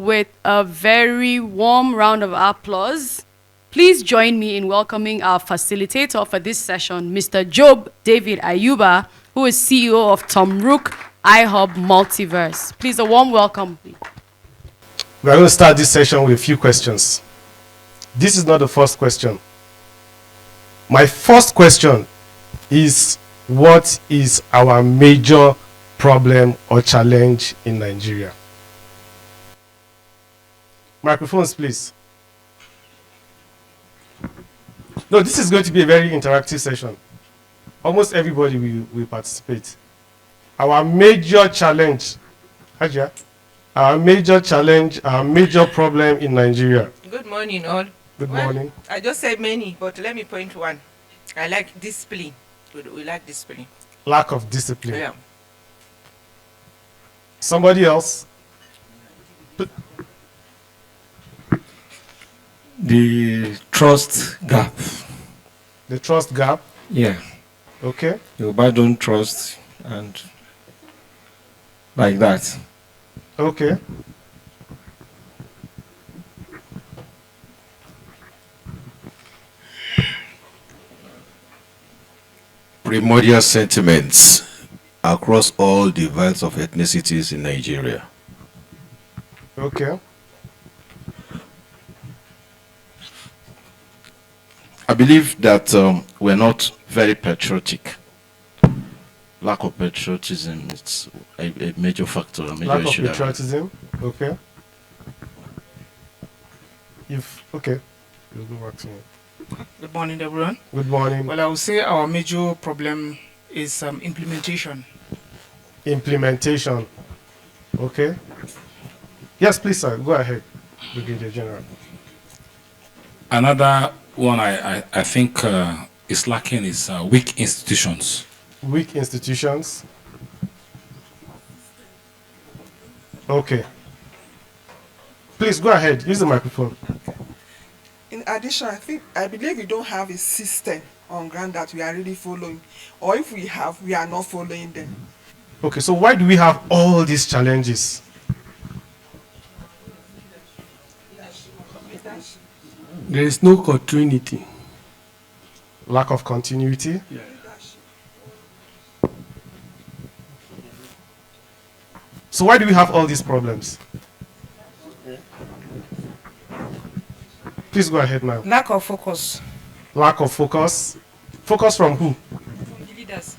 with a very warm round of applause. Please join me in welcoming our facilitator for this session, Mr. Job David Ayuba, who is CEO of Tomruk, iHub, Multiverse. Please, a warm welcome. We're going to start this session with a few questions. This is not the first question. My first question is, what is our major problem or challenge in Nigeria? Microphones, please. No, this is going to be a very interactive session. Almost everybody will participate. Our major challenge, Hajia, our major problem in Nigeria. Good morning, all. Good morning. I just said many, but let me point one. I like discipline. We like discipline. Lack of discipline. Yeah. Somebody else? The trust gap. The trust gap? Yeah. Okay. Yoruba don't trust and like that. Okay. Primordial sentiments across all divides of ethnicities in Nigeria. Okay. I believe that we're not very patriotic. Lack of patriotism is a major factor. A major Lack of issue. patriotism. Okay. Okay. We'll go back to you. Good morning, everyone. Good morning. Well, I would say our major problem is implementation. Implementation. Okay. Yes, please, sir. Go ahead, Brigadier General. Another one I think is lacking is weak institutions. Weak institutions. Okay. Please go ahead. Use the microphone. In addition, I believe we don't have a system on ground that we are really following, or if we have, we are not following them. Okay, so why do we have all these challenges? There is no continuity. Lack of continuity. Yeah. So why do we have all these problems? Please go ahead now. Lack of focus. Lack of focus. Focus from who? From the leaders.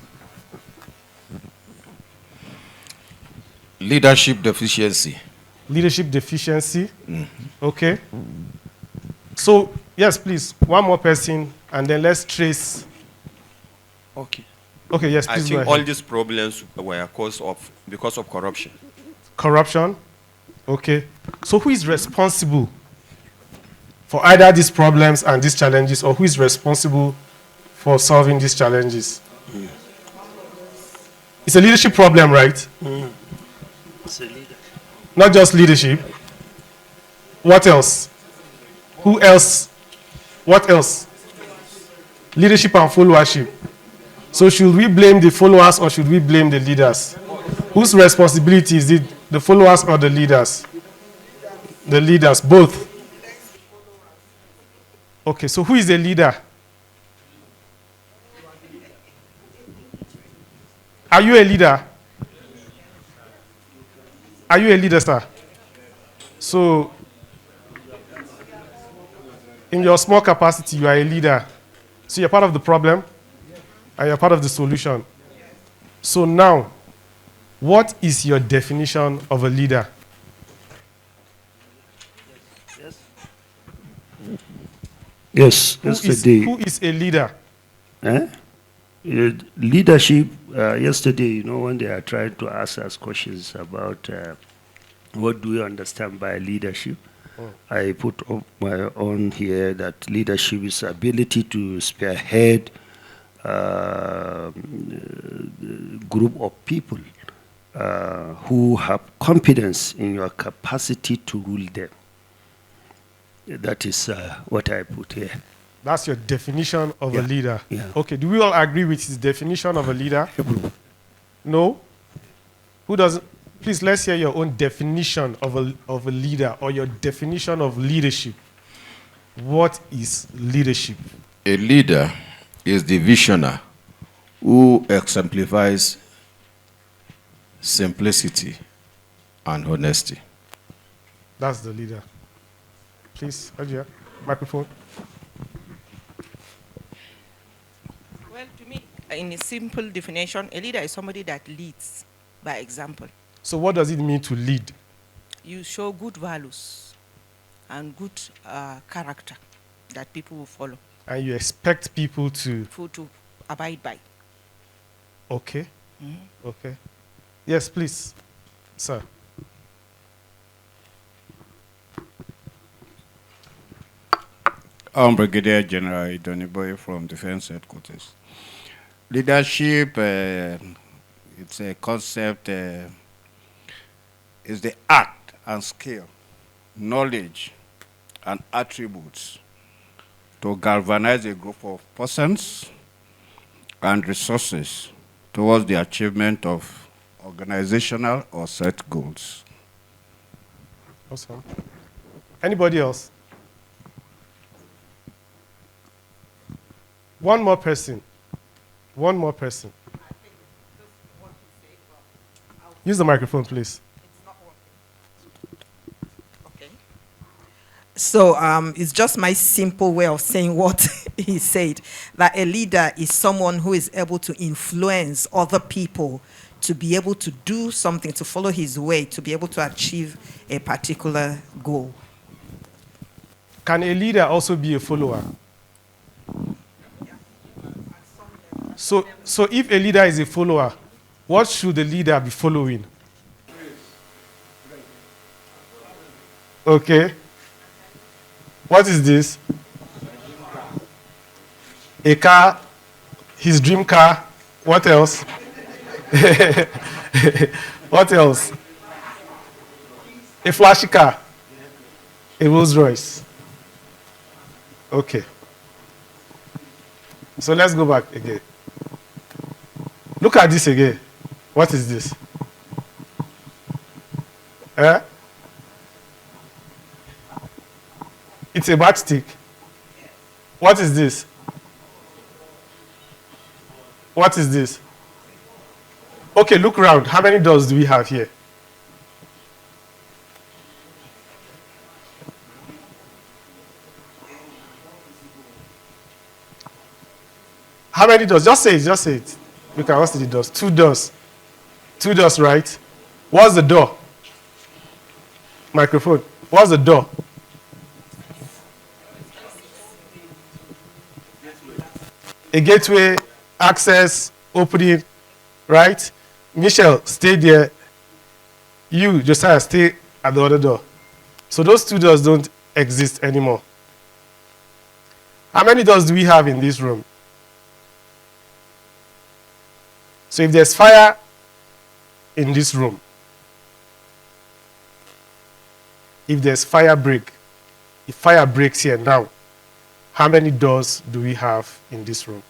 Leadership deficiency. Leadership deficiency. Okay. So, yes, please, one more person, and then let's trace. Okay. Okay, yes, I please go think ahead. all these problems were because of corruption. Corruption. Okay. So who is responsible for either these problems and these challenges, or who is responsible for solving these challenges? It's a leadership problem, right? It's a leader. Not just leadership. What else? Who else? What else? Leadership and followership. So should we blame the followers or should we blame the leaders? Whose responsibility is it, the followers or the leaders? The leaders, both. Okay, so who is the leader? Are you a leader? Are you a leader, sir? So, in your small capacity, you are a leader. So you're part of the problem and you're part of the solution. So now, what is your definition of a leader? Yes, Who yesterday. is a leader? Leadership, yesterday, when they are trying to ask us questions about what do we understand by leadership, I put up my own here that leadership is ability to spearhead group of people who have confidence in your capacity to rule them. That is what I put here. That's your definition of a leader. Yeah. Okay, do we all agree with his definition of a leader? No? Who doesn't? Please, let's hear your own definition of a leader, or your definition of leadership. What is leadership? A leader is the visioner who exemplifies simplicity and honesty. That's the leader. Please, Ajia, microphone. Well, to me, in a simple definition, a leader is somebody that leads by example. So what does it mean to lead? You show good values and good character that people will follow. And you expect people to abide by. Okay. Okay. Yes, please, sir. I'm Brigadier General Idoniboye from Defense Headquarters. Leadership, it's a concept, is the act and skill, knowledge, and attributes to galvanize a group of persons and resources towards the achievement of organizational or set goals. Awesome. Anybody else? One more person. One more person. Use the microphone, please. So it's just my simple way of saying what he said, that a leader is someone who is able to influence other people to be able to do something, to follow his way, to be able to achieve a particular goal. Can a leader also be a follower? So if a leader is a follower, what should the leader be following? Okay. What is this? A car, his dream car. What else? What else? A flashy car. A Rolls Royce. Okay. So let's go back again. Look at this again. What is this? It's a matchstick. What is this? What is this? Okay, look around. How many doors do we have here? How many doors? Just say it, just say it. You can all see the doors. 2 doors. 2 doors, right? What's the door? Microphone. What's the door? A gateway, access, opening, right? Michelle, stay there. You, Josiah, stay at the other door. So those 2 doors don't exist anymore. How many doors do we have in this room? So if there's fire in this room, if there's fire break, if fire breaks here now, how many doors do we have in this room?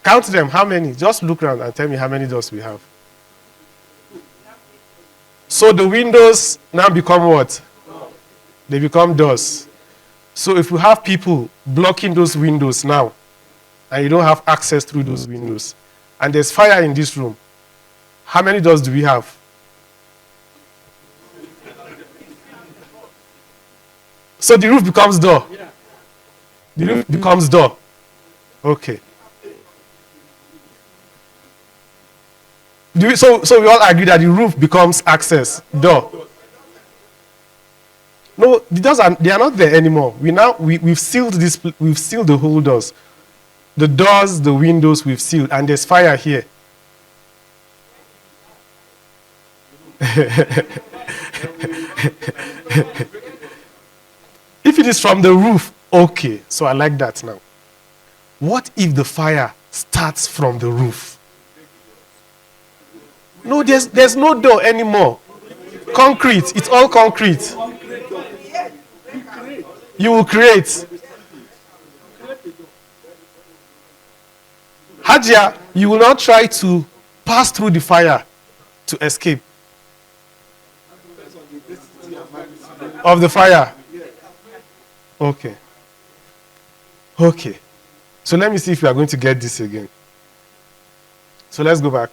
Count them. How many? Just look around and tell me how many doors we have. So the windows now become what? They become doors. So if we have people blocking those windows now, and you don't have access through those windows, and there's fire in this room, how many doors do we have? So the roof becomes door. The roof becomes door. Okay. So we all agree that the roof becomes access, door. No, the doors they are not there anymore. We've sealed this. We've sealed the whole doors. The doors, the windows, we've sealed, and there's fire here. If it is from the roof, okay. So I like that now. What if the fire starts from the roof? No, there's no door anymore. Concrete. It's all concrete. You will create. Hajia, you will not try to pass through the fire to escape? Of the fire. Okay. Okay. So let me see if we are going to get this again. So let's go back.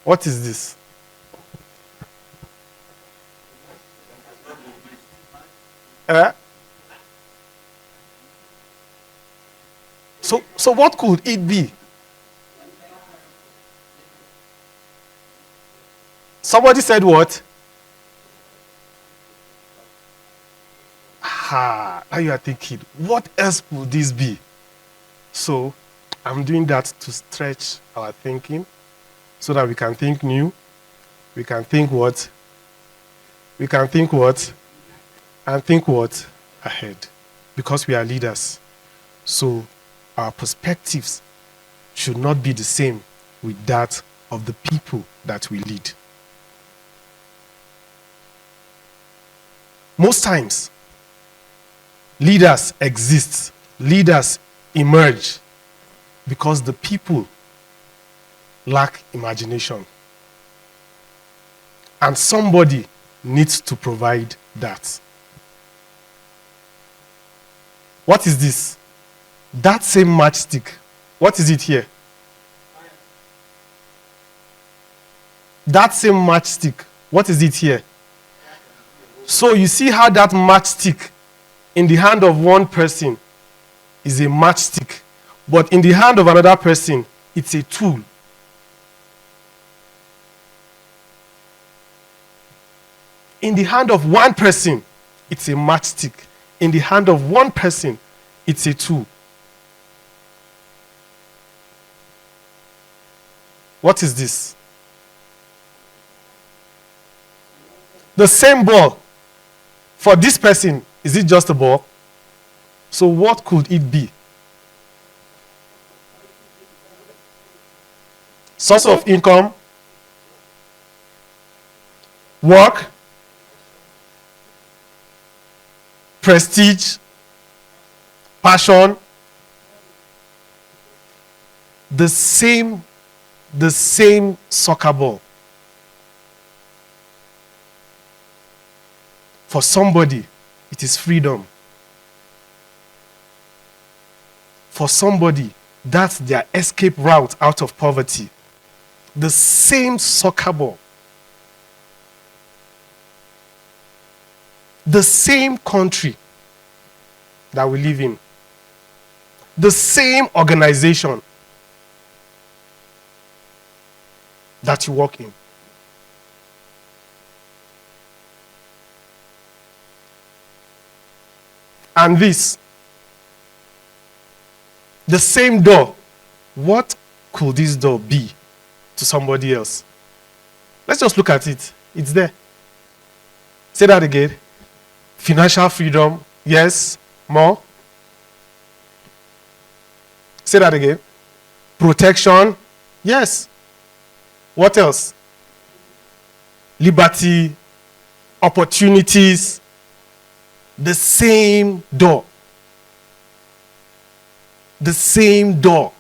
What is this? So what could it be? Somebody said what? Now you are thinking, what else could this be? So I'm doing that to stretch our thinking so that we can think new. We can think what? We can think what? And think what? Ahead. Because we are leaders. So our perspectives should not be the same with that of the people that we lead. Most times, leaders exist, leaders emerge because the people lack imagination. And somebody needs to provide that. What is this? That same matchstick. What is it here? That same matchstick. What is it here? So you see how that matchstick in the hand of one person is a matchstick, but in the hand of another person, it's a tool. In the hand of one person, it's a matchstick. In the hand of one person, it's a tool. What is this? The same ball. For this person, is it just a ball? So what could it be? Source of income? Work? Prestige? Passion? The same soccer ball. For somebody, it is freedom. For somebody, that's their escape route out of poverty. The same soccer ball. The same country that we live in. The same organization that you work in. And this, the same door. What could this door be to somebody else? Let's just look at it. It's there. Say that again. Financial freedom. Yes. More. Say that again. Protection. Yes. What else? Liberty. Opportunities. The same door. The same door.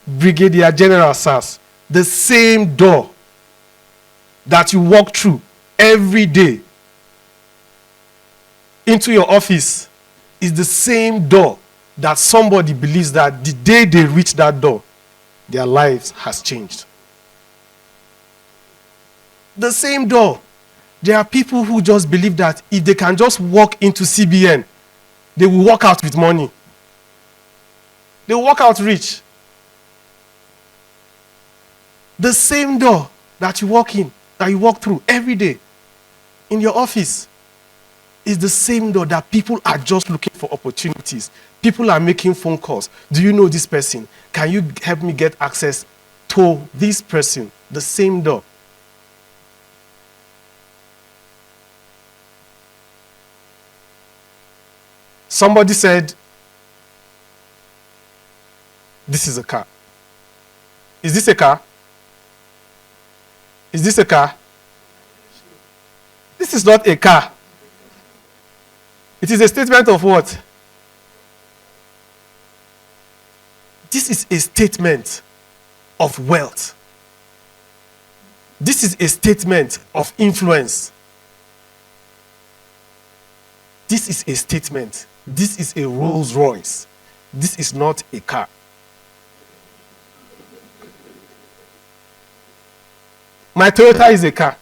Brigadier General says, the same door that you walk through every day into your office is the same door that somebody believes that the day they reach that door, their lives has changed. The same door. There are people who just believe that if they can just walk into CBN, they will walk out with money. They will walk out rich. The same door that you walk in, that you walk through every day in your office is the same door that people are just looking for opportunities. People are making phone calls. Do you know this person? Can you help me get access to this person? The same door. Somebody said, this is a car. Is this a car? Is this a car? This is not a car. It is a statement of what? This is a statement of wealth. This is a statement of influence. This is a statement. This is a Rolls Royce. This is not a car. My Toyota is a car.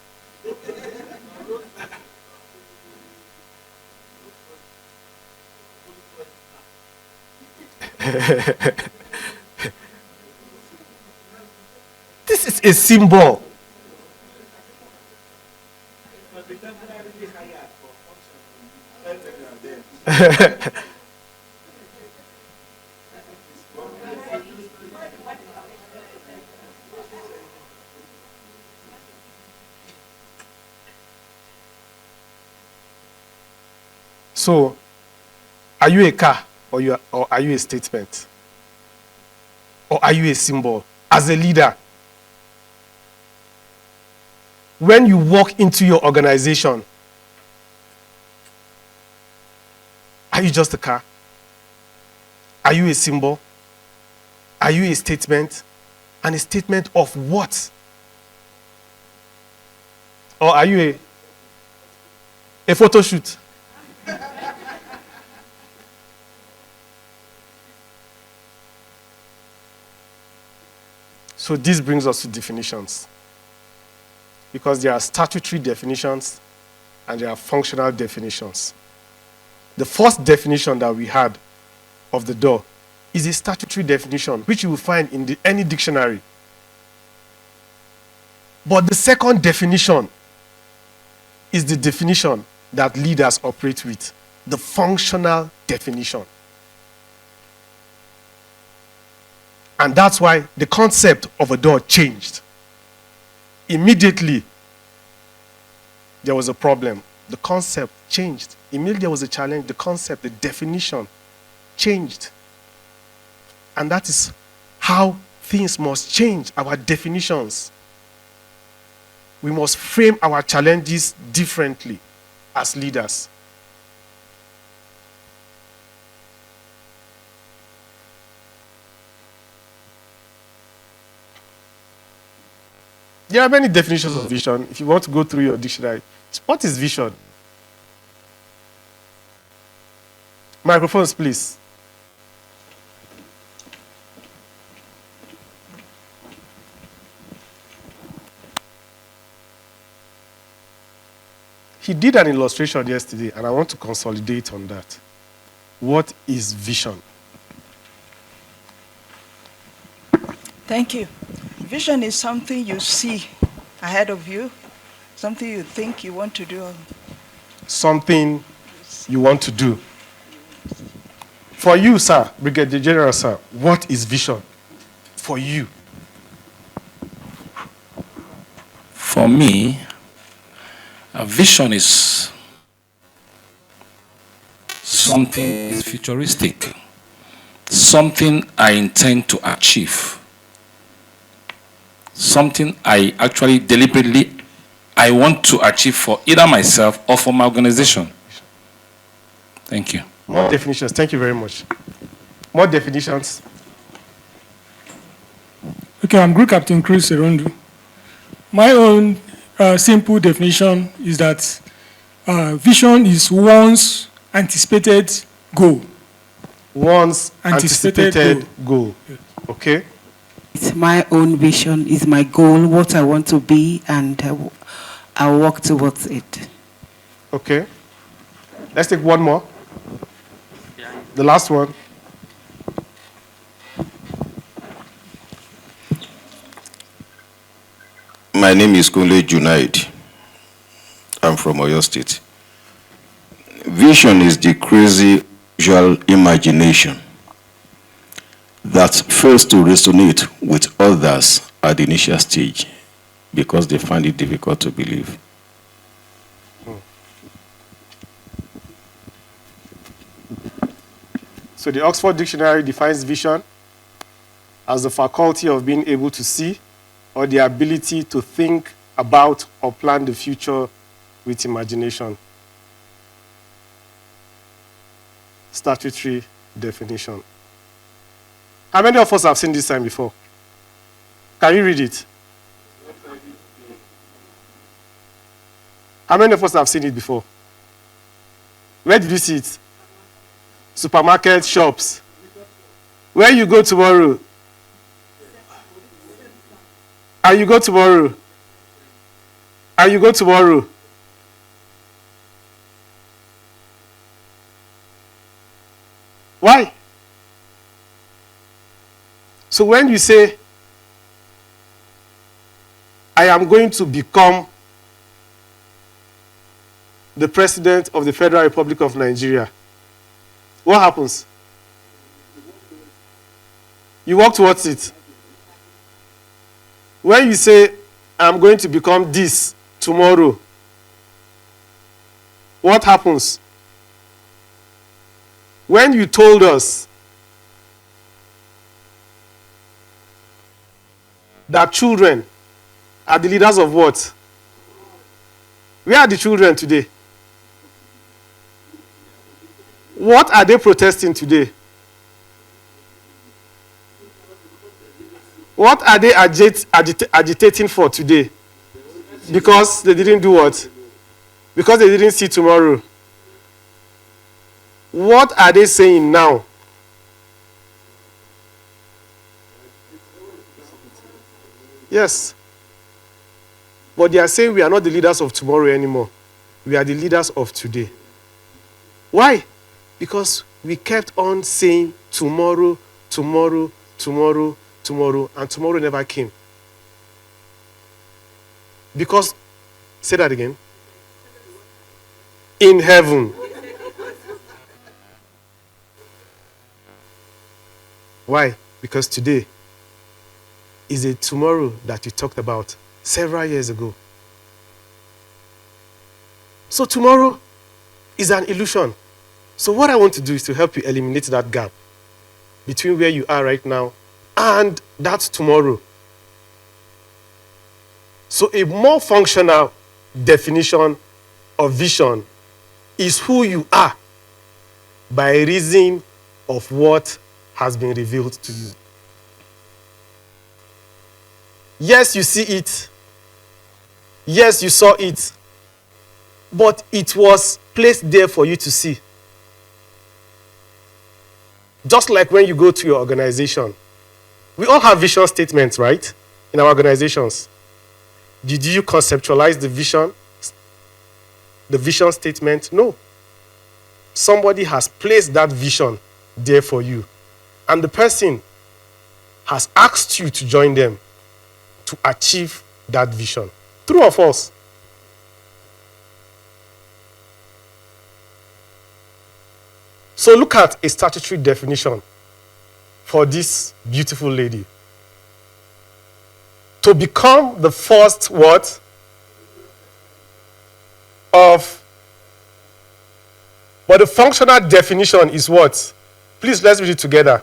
This is a symbol. So, are you a car or are you a statement? Or are you a symbol? As a leader, when you walk into your organization, are you just a car? Are you a symbol? Are you a statement? And a statement of what? Or are you a photo shoot? So this brings us to definitions. Because there are statutory definitions and there are functional definitions. The first definition that we had of the door is a statutory definition, which you will find in any dictionary. But the second definition is the definition that leaders operate with, the functional definition. And that's why the concept of a door changed. Immediately, there was a problem. The concept changed. Immediately there was a challenge. The concept, the definition changed. And that is how things must change, our definitions. We must frame our challenges differently as leaders. There are many definitions of vision. If you want to go through your dictionary, what is vision? Microphones, please. He did an illustration yesterday, and I want to consolidate on that. What is vision? Thank you. Vision is something you see ahead of you, something you think you want to do. Something you want to do. For you, sir, Brigadier General, sir, what is vision for you? For me, a vision is something is futuristic, something I intend to achieve. Something I actually deliberately I want to achieve for either myself or for my organization. Thank you. More definitions. Thank you very much. More definitions. Okay, I'm Group Captain Chris Erundu. My own simple definition is that vision is one's anticipated goal. One's anticipated goal. Okay. It's my own vision, is my goal, what I want to be, and I'll work towards it. Okay. Let's take one more. The last one. My name is Kunle Junaid. I'm from Oyo State. Vision is the crazy visual imagination that fails to resonate with others at the initial stage because they find it difficult to believe. So the Oxford Dictionary defines vision as the faculty of being able to see or the ability to think about or plan the future with imagination. Statutory definition. How many of us have seen this sign before? Can you read it? How many of us have seen it before? Where did you see it? Supermarket, shops. Where you go tomorrow? And you go tomorrow? And you go tomorrow? Why? So when you say, I am going to become the President of the Federal Republic of Nigeria, what happens? You walk towards it. When you say, I'm going to become this tomorrow, what happens? When you told us that children are the leaders of what? Where are the children today? What are they protesting today? What are they agitating for today? Because they didn't do what? Because they didn't see tomorrow. What are they saying now? Yes. But they are saying we are not the leaders of tomorrow anymore. We are the leaders of today. Why? Because we kept on saying tomorrow, tomorrow, tomorrow, tomorrow, and tomorrow never came. Because, say that again. In heaven. Why? Because today is a tomorrow that you talked about several years ago. So tomorrow is an illusion. So what I want to do is to help you eliminate that gap between where you are right now and that tomorrow. So a more functional definition of vision is who you are by reason of what has been revealed to you. Yes, you see it. Yes, you saw it. But it was placed there for you to see. Just like when you go to your organization. We all have vision statements, right? In our organizations. Did you conceptualize the vision? The vision statement? No. Somebody has placed that vision there for you. And the person has asked you to join them to achieve that vision. True or false? So look at a statutory definition for this beautiful lady. To become the first what? But the functional definition is what? Please, let's read it together.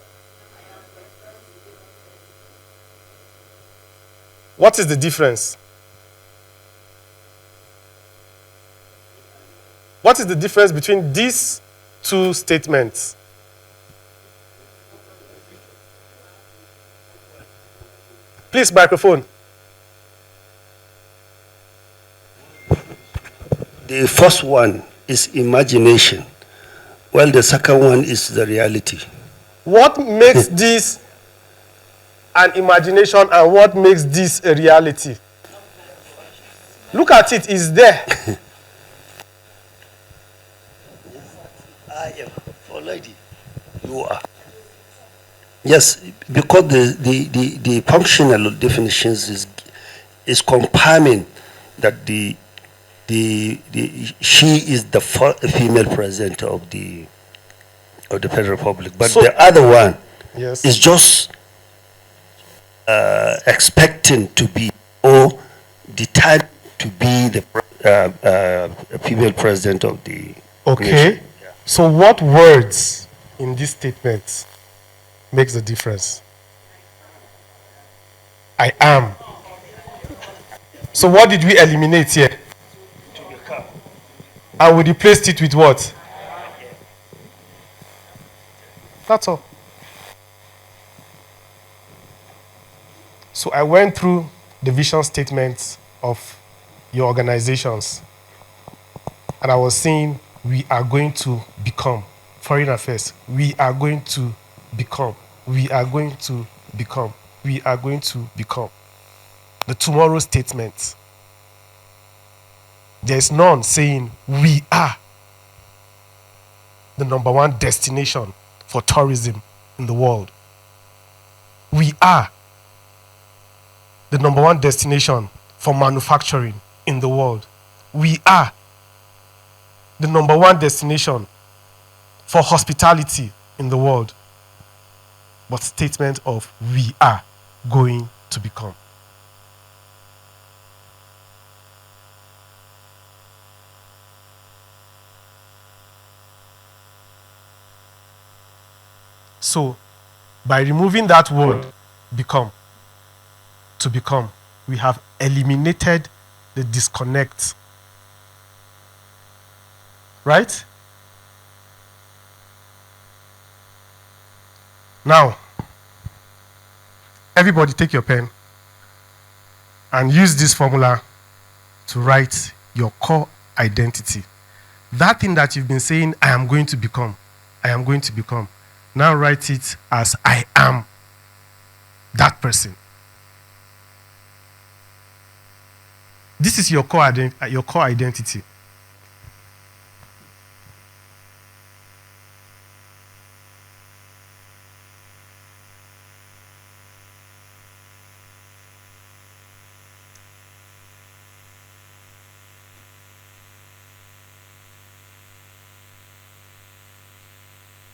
What is the difference? What is the difference between these two statements? Please, microphone. The first one is imagination, while the second one is the reality. What makes this an imagination and what makes this a reality? Look at it, it's there. I am already. You are. Yes, because the functional definitions is confirming that she is the female president of the Federal Republic, but so, the other one is just expecting to be or determined to be the female president of the nation. Yeah. So what words in this statement makes the difference? I am. So what did we eliminate here? And we replaced it with what? That's all. So I went through the vision statements of your organizations, and I was saying we are going to become foreign affairs. We are going to become. We are going to become. We are going to become. The tomorrow statement. There is none saying we are the #1 destination for tourism in the world. We are the #1 destination for manufacturing in the world. We are the #1 destination for hospitality in the world. But statement of we are going to become. So, by removing that word, become, to become, we have eliminated the disconnect. Right? Now, everybody take your pen and use this formula to write your core identity. That thing that you've been saying, I am going to become. I am going to become. Now write it as I am that person. This is your core identity.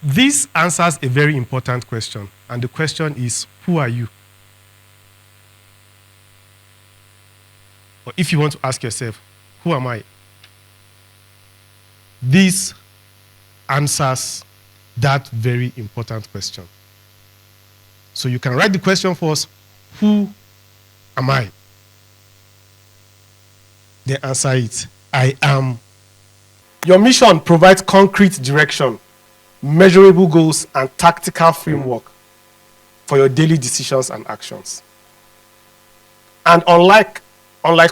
This answers a very important question, and the question is, who are you? Or if you want to ask yourself, who am I? This answers that very important question. So you can write the question for us, who am I? Then answer it, I am. Your mission provides concrete direction, measurable goals, and tactical framework for your daily decisions and actions. And unlike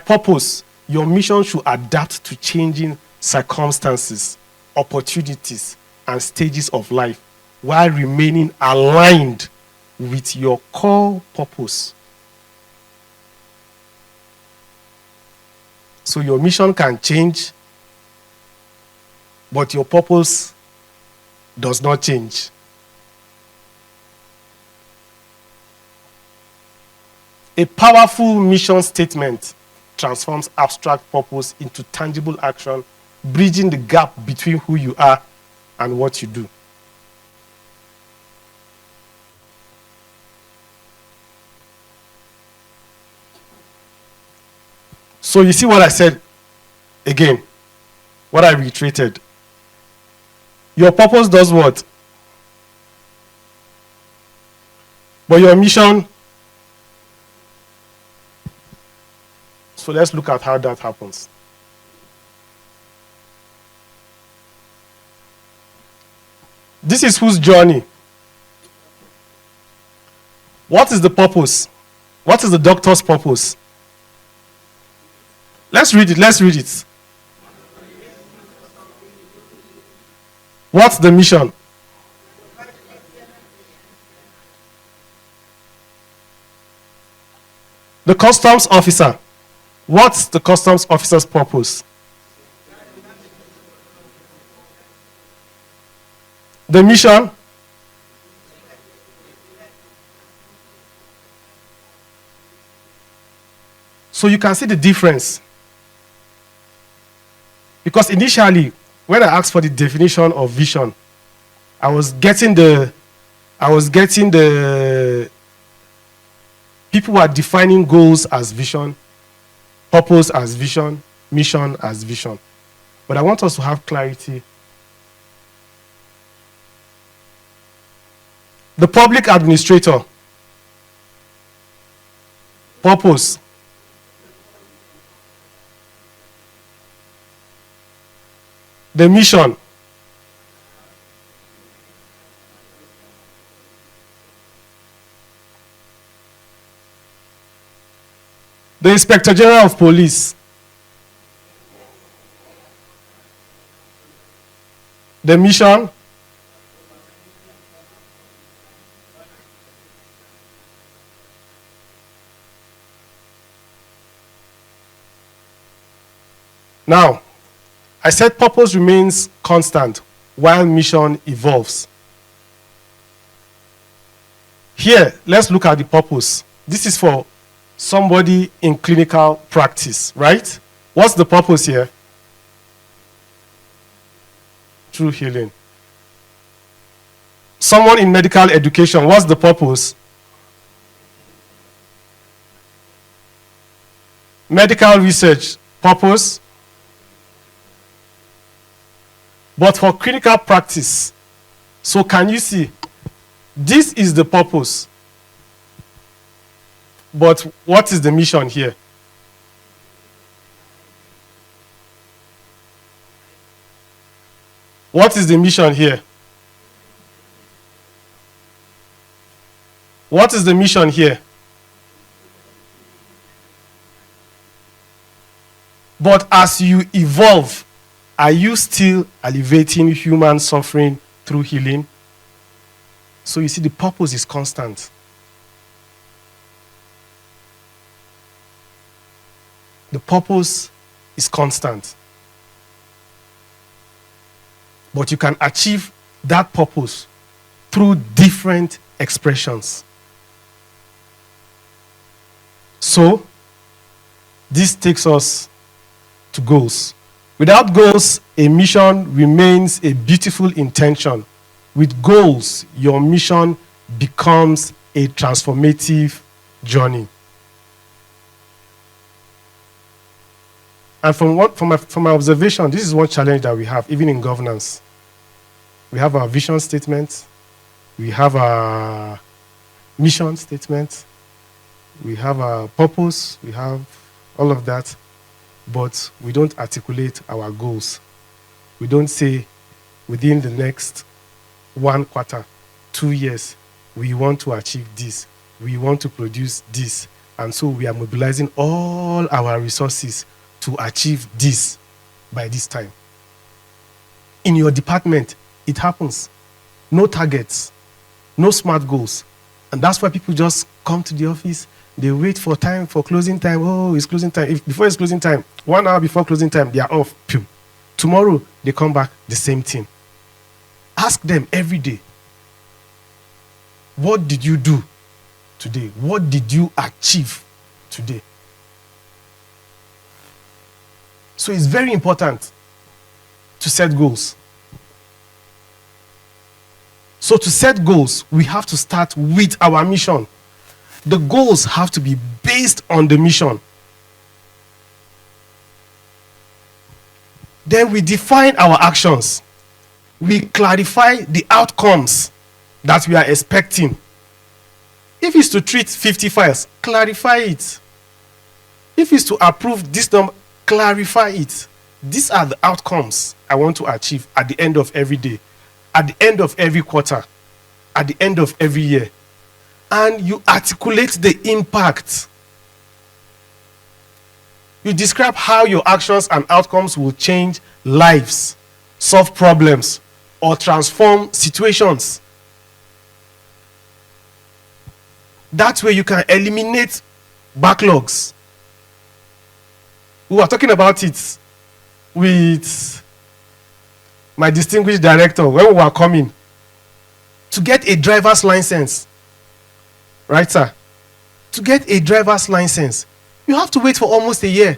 purpose, your mission should adapt to changing circumstances, opportunities, and stages of life while remaining aligned with your core purpose. So your mission can change, but your purpose does not change. A powerful mission statement transforms abstract purpose into tangible action, bridging the gap between who you are and what you do. So you see what I said again, what I reiterated. Your purpose does what? But your mission. So let's look at how that happens. This is whose journey? What is the purpose? What is the doctor's purpose? Let's read it. What's the mission? The customs officer. What's the customs officer's purpose? The mission. So you can see the difference. Because initially, when I asked for the definition of vision, I was getting the people were defining goals as vision, purpose as vision, mission as vision. But I want us to have clarity. The public administrator, purpose. The mission. The Inspector General of Police. The mission. Now, I said purpose remains constant while mission evolves. Here, let's look at the purpose. This is for somebody in clinical practice, right? What's the purpose here? True healing. Someone in medical education, what's the purpose? Medical research, purpose. But for clinical practice, so can you see, this is the purpose. But what is the mission here? What is the mission here? What is the mission here? But as you evolve, are you still alleviating human suffering through healing? So you see, the purpose is constant. The purpose is constant. But you can achieve that purpose through different expressions. So, this takes us to goals. Without goals, a mission remains a beautiful intention. With goals, your mission becomes a transformative journey. And from my observation, this is one challenge that we have, even in governance. We have our vision statement, we have our mission statement, we have our purpose, we have all of that, but we don't articulate our goals. We don't say, within the next 1 quarter, 2 years, we want to achieve this, we want to produce this, and so we are mobilizing all our resources to achieve this by this time. In your department, it happens. No targets, no SMART goals. And that's why people just come to the office, they wait for time, for closing time. Oh, it's closing time. Before it's closing time, 1 hour before closing time, they are off. Pew. Tomorrow, they come back, the same thing. Ask them every day, what did you do today? What did you achieve today? So it's very important to set goals. So to set goals, we have to start with our mission. The goals have to be based on the mission. Then we define our actions. We clarify the outcomes that we are expecting. If it's to treat 50 files, clarify it. If it's to approve this number, clarify it. These are the outcomes I want to achieve at the end of every day, at the end of every quarter, at the end of every year. And you articulate the impact. You describe how your actions and outcomes will change lives, solve problems, or transform situations. That way you can eliminate backlogs. We were talking about it with my distinguished director when we were coming to get a driver's license. Right, sir? To get a driver's license, you have to wait for almost a year.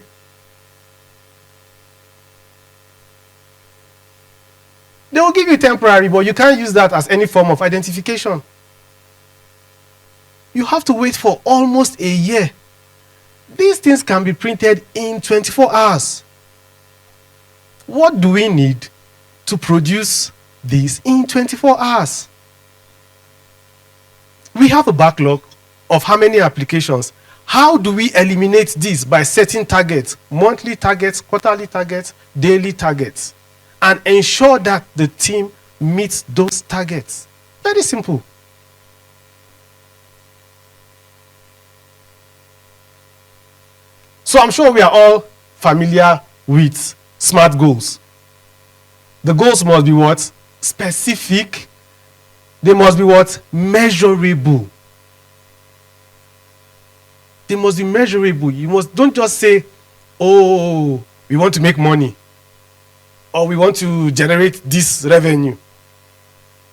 They will give you temporary, but you can't use that as any form of identification. You have to wait for almost a year. These things can be printed in 24 hours. What do we need to produce this in 24 hours? We have a backlog of how many applications. How do we eliminate this? By setting targets, monthly targets, quarterly targets, daily targets, and ensure that the team meets those targets. Very simple. So I'm sure we are all familiar with SMART goals. The goals must be what? Specific. They must be what? Measurable. They must be measurable. Don't just say, oh, we want to make money, or we want to generate this revenue.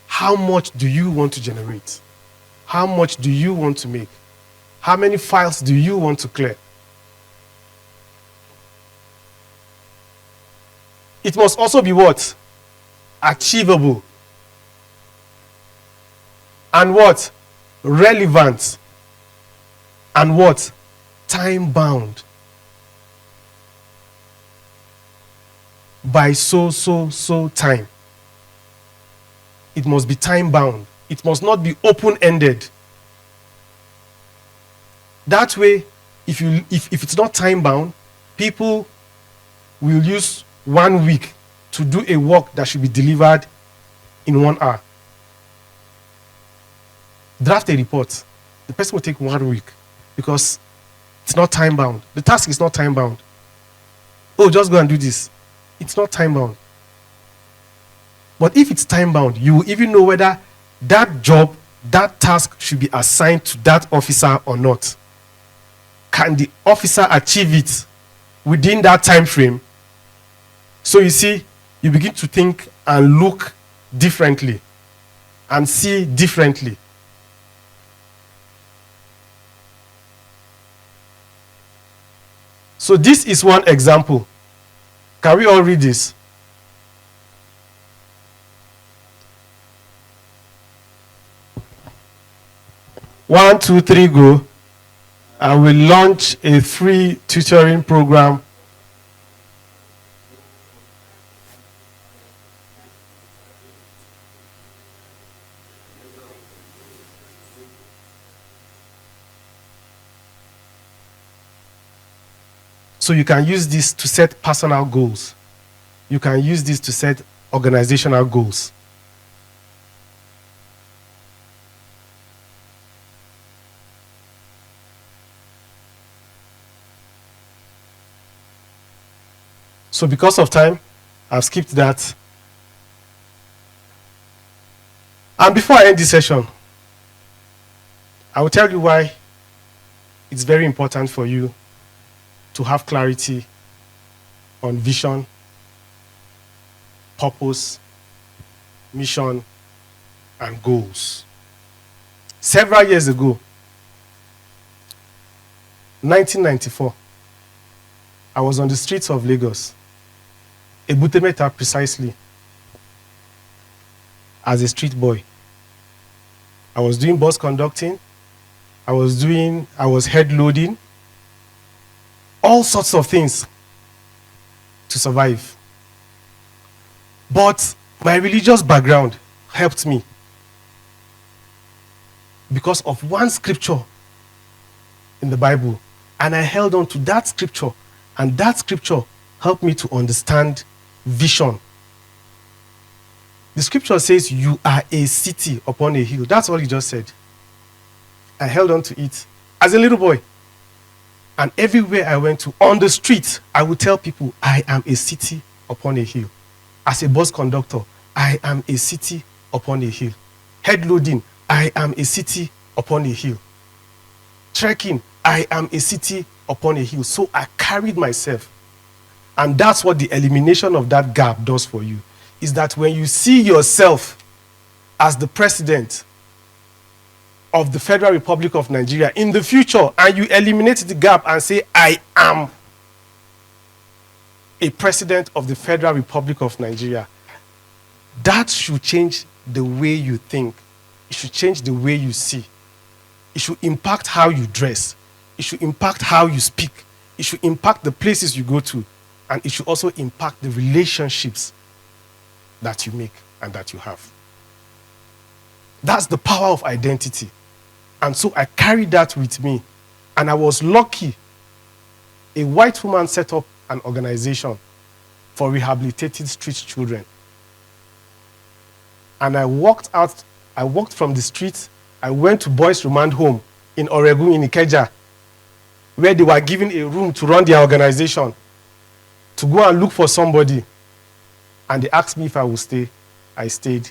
How much do you want to generate? How much do you want to make? How many files do you want to clear? It must also be what? Achievable. And what? Relevant. And what? Time bound. By so time. It must be time bound. It must not be open-ended. That way, if it's not time bound, people will use 1 week to do a work that should be delivered in 1 hour. Draft a report. The person will take 1 week because it's not time bound. The task is not time bound. Oh, just go and do this. It's not time bound. But if it's time bound, you will even know whether that job, that task should be assigned to that officer or not. Can the officer achieve it within that time frame? So you see, you begin to think and look differently and see differently. So this is one example. Can we all read this? One, two, three, go. I will launch a free tutoring program . So you can use this to set personal goals. You can use this to set organizational goals. So because of time, I've skipped that. And before I end this session, I will tell you why it's very important for you to have clarity on vision, purpose, mission, and goals. Several years ago, 1994, I was on the streets of Lagos, Ebutemeta precisely, as a street boy. I was doing bus conducting, I was head loading, all sorts of things to survive. But my religious background helped me because of one scripture in the Bible, and I held on to that scripture, and that scripture helped me to understand vision. The scripture says, you are a city upon a hill. That's all he just said. I held on to it as a little boy. And everywhere I went to, on the street, I would tell people, I am a city upon a hill. As a bus conductor, I am a city upon a hill. Head loading, I am a city upon a hill. Trekking, I am a city upon a hill. So I carried myself. And that's what the elimination of that gap does for you. Is that when you see yourself as the president of the Federal Republic of Nigeria in the future, and you eliminate the gap and say, I am a president of the Federal Republic of Nigeria, that should change the way you think. It should change the way you see. It should impact how you dress. It should impact how you speak. It should impact the places you go to. And it should also impact the relationships that you make and that you have. That's the power of identity. And so I carried that with me. And I was lucky. A white woman set up an organization for rehabilitated street children. And I walked from the street. I went to Boys Remand Home in Oregon, in Ikeja. where they were given a room to run their organization, to go and look for somebody. And they asked me if I would stay. I stayed,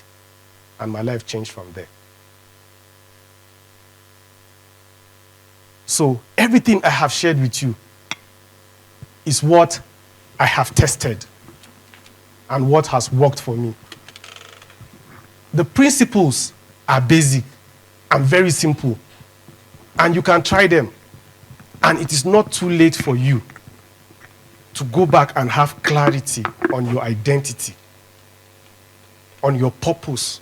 and my life changed from there. So everything I have shared with you is what I have tested and what has worked for me. The principles are basic and very simple, and you can try them. And it is not too late for you to go back and have clarity on your identity, on your purpose,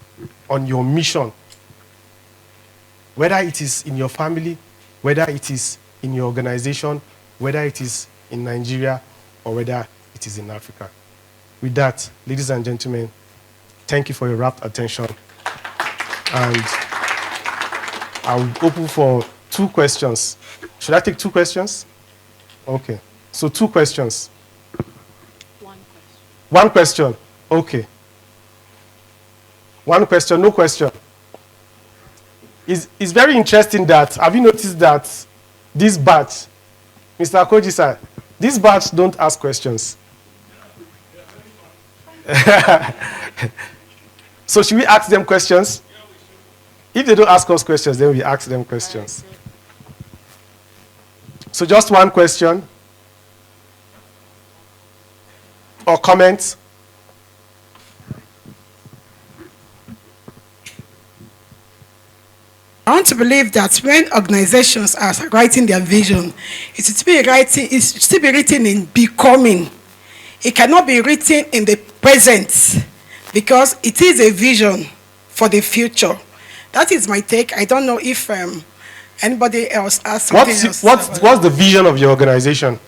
on your mission. Whether it is in your family, whether it is in your organization, whether it is in Nigeria, or whether it is in Africa. With that, ladies and gentlemen, thank you for your rapt attention. And I will open for 2 questions. Should I take 2 questions? Okay. So 2 questions. 1 question. Okay. 1 question, no question. It's very interesting that, have you noticed that this batch, Mr. Koji sir, this batch don't ask questions. So should we ask them questions? If they don't ask us questions, then we ask them questions. So just 1 question or comment. I want to believe that when organizations are writing their vision, it should be written in becoming. It cannot be written in the present because it is a vision for the future. That is my take. I don't know if anybody else has something else. What's the vision of your organization?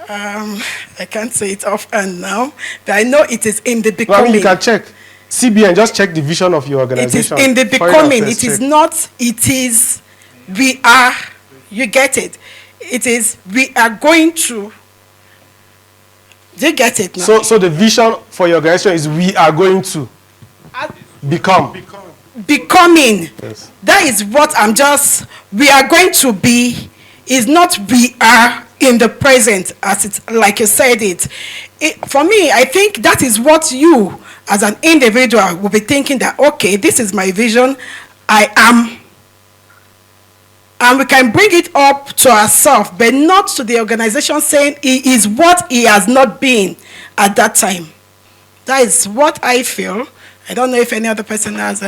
I can't say it offhand now, but I know it is in the becoming. Well, I mean, you can check. CBN, just check the vision of your organization. It is in the becoming. It is not, it is, we are, you get it. It is, we are going to, do you get it now? So the vision for your organization is we are going to become. Becoming. Yes. That is what I'm just, we are going to be, is not we are in the present, as it's like you said it. For me, I think that is what you, as an individual, will be thinking that, okay, this is my vision, I am. And we can bring it up to ourselves, but not to the organization saying he is what he has not been at that time. That is what I feel. I don't know if any other person has.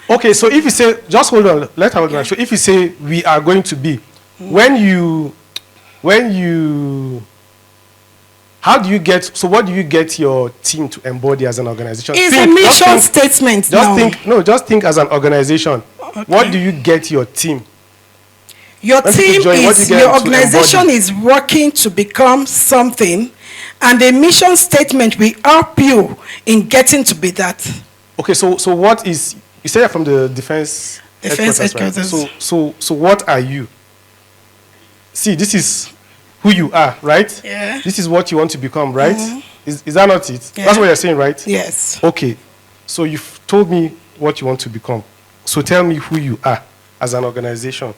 Okay, so if you say, just hold on, let her go. So if you say we are going to be, when you, how do you get, so what do you get your team to embody as an organization? It's a mission statement Just think as an organization. Okay. What do you get your team? Your team is, your organization is working to become something, and the mission statement will help you in getting to be that. Okay, so what is, you say you're from the defense headquarters, right? So what are you? See, this is who you are, right? Yeah. This is what you want to become, right? Mm-hmm. Is that not it? Yeah. That's what you're saying, right? Yes. Okay, so you've told me what you want to become. So tell me who you are as an organization.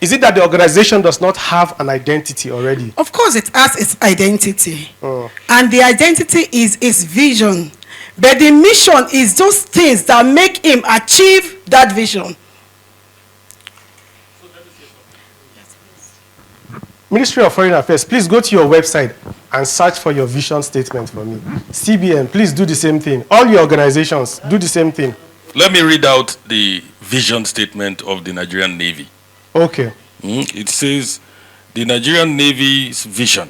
Is it that the organization does not have an identity already? Of course it has its identity. And the identity is its vision. But the mission is those things that make him achieve that vision. Ministry of Foreign Affairs, please go to your website and search for your vision statement for me. CBN, please do the same thing. All your organizations, do the same thing. Let me read out the vision statement of the Nigerian Navy. Okay. It says, the Nigerian Navy's vision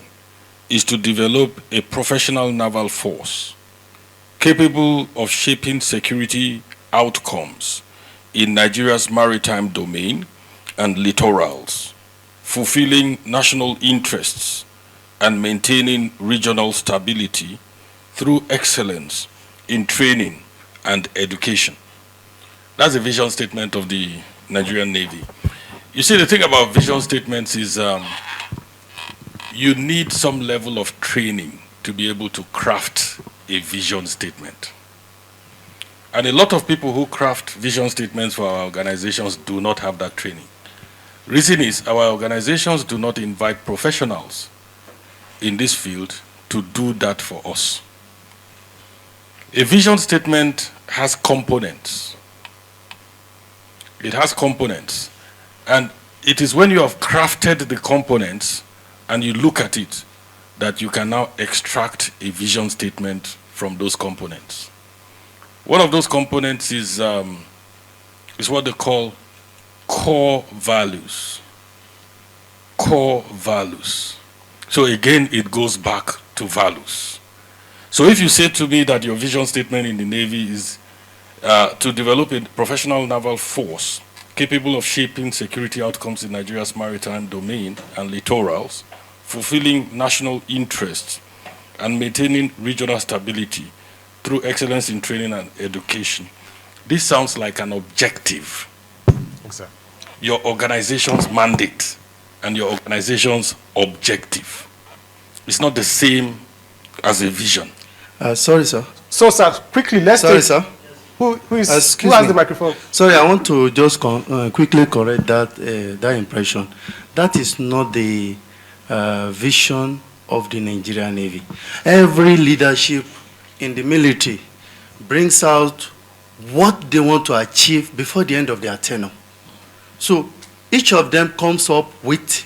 is to develop a professional naval force capable of shaping security outcomes in Nigeria's maritime domain and littorals, fulfilling national interests and maintaining regional stability through excellence in training and education. That's the vision statement of the Nigerian Navy. You see, the thing about vision statements is you need some level of training to be able to craft a vision statement. And a lot of people who craft vision statements for our organizations do not have that training. Reason is our organizations do not invite professionals in this field to do that for us. A vision statement has components. It has components. And it is when you have crafted the components and you look at it that you can now extract a vision statement from those components. One of those components is what they call core values. Core values. So again, it goes back to values. So if you say to me that your vision statement in the Navy is to develop a professional naval force capable of shaping security outcomes in Nigeria's maritime domain and littorals, fulfilling national interests, and maintaining regional stability through excellence in training and education. This sounds like an objective. Exactly. Your organization's mandate and your organization's objective. It's not the same as a vision. Sorry, sir. So, sir, quickly, let's Sorry, take... sir. Who has me. the microphone? Sorry, I want to just quickly correct that impression. That is not the vision of the Nigerian Navy. Every leadership in the military brings out what they want to achieve before the end of their tenure. So each of them comes up with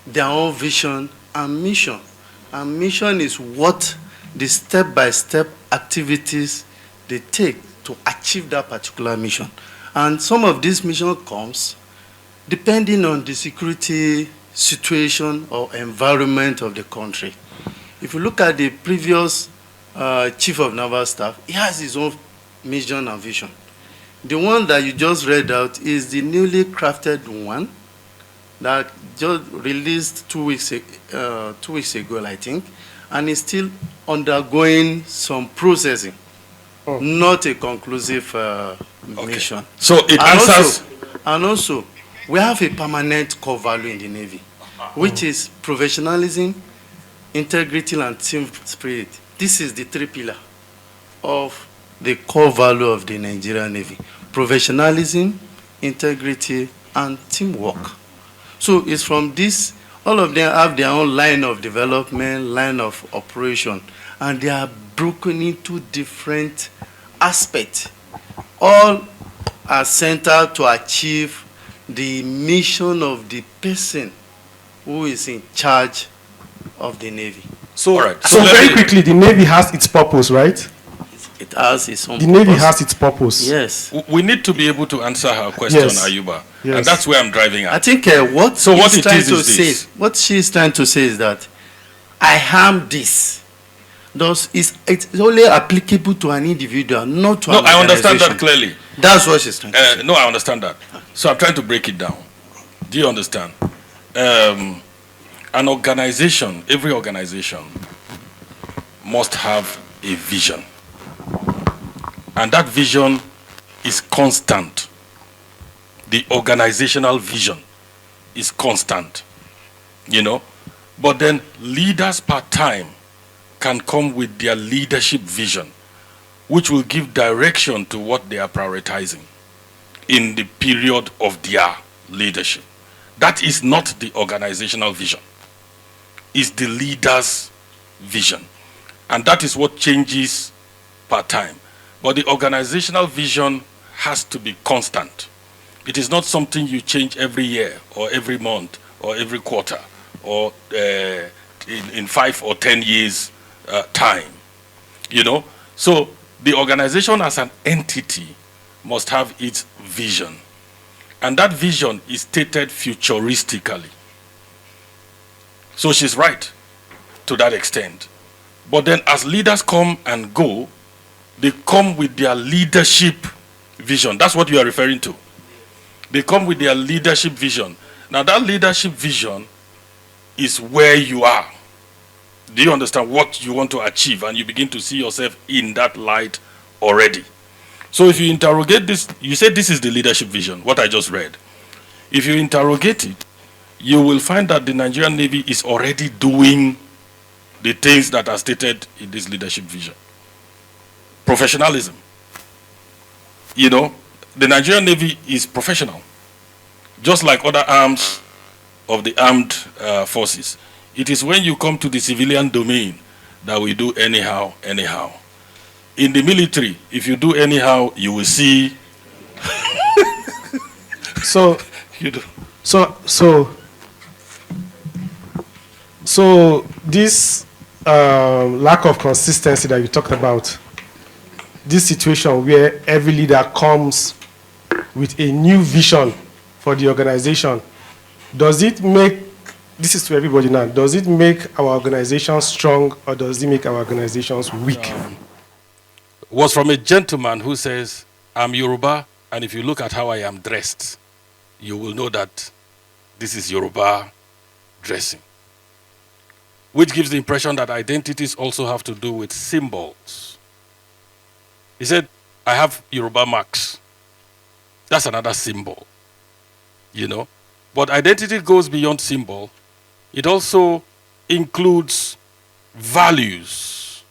their own vision and mission. And mission is what the step-by-step activities they take to achieve that particular mission. And some of this mission comes depending on the security situation or environment of the country. If you look at the previous Chief of Naval Staff, he has his own mission and vision. The one that you just read out is the newly crafted one that just released 2 weeks ago, I think, and is still undergoing some processing. Not a conclusive mission. So it answers... And also, we have a permanent core value in the Navy, which is professionalism, integrity, and team spirit. This is the 3 pillars of the core value of the Nigerian Navy. Professionalism, integrity, and teamwork. So it's from this, all of them have their own line of development, line of operation, and they are broken into different aspects. All are centered to achieve the mission of the person who is in charge of the Navy. So, so very quickly, the Navy has its purpose, right? It has its own The Navy has its purpose. Yes. We need to be able to answer her question, Yes. Ayuba. Yes. And that's where I'm driving at. I think what she's trying to say is that I am this. Thus, it's only applicable to an individual, not to an I understand that organization. clearly. That's what she's trying to say. No, I understand that. So I'm trying to break it down. Do you understand? An organization, every organization, must have a vision. And that vision is constant. The organizational vision is constant. You know? But then leaders per time can come with their leadership vision, which will give direction to what they are prioritizing in the period of their leadership. That is not the organizational vision. It's the leader's vision. And that is what changes per time. But the organizational vision has to be constant. It is not something you change every year or every month or every quarter or in 5 or 10 years time. You know? So the organization as an entity must have its vision. And that vision is stated futuristically. So she's right to that extent. But then as leaders come and go, they come with their leadership vision. That's what you are referring to. They come with their leadership vision. Now that leadership vision is where you are. Do you understand what you want to achieve? And you begin to see yourself in that light already. So if you interrogate this, you say this is the leadership vision, what I just read. If you interrogate it, you will find that the Nigerian Navy is already doing the things that are stated in this leadership vision. Professionalism. You know, the Nigerian Navy is professional. just like other arms of the armed forces. It is when you come to the civilian domain that we do anyhow, anyhow. In the military, if you do anyhow, you will see. So, you do. So this lack of consistency that you talked about, this situation where every leader comes with a new vision for the organization, does it make, this is to everybody now, does it make our organization strong or does it make our organizations weak? Was from a gentleman who says, I'm Yoruba, and if you look at how I am dressed, you will know that this is Yoruba dressing. Which gives the impression that identities also have to do with symbols. He said, I have Yoruba marks. That's another symbol, you know. But identity goes beyond symbol. It also includes values.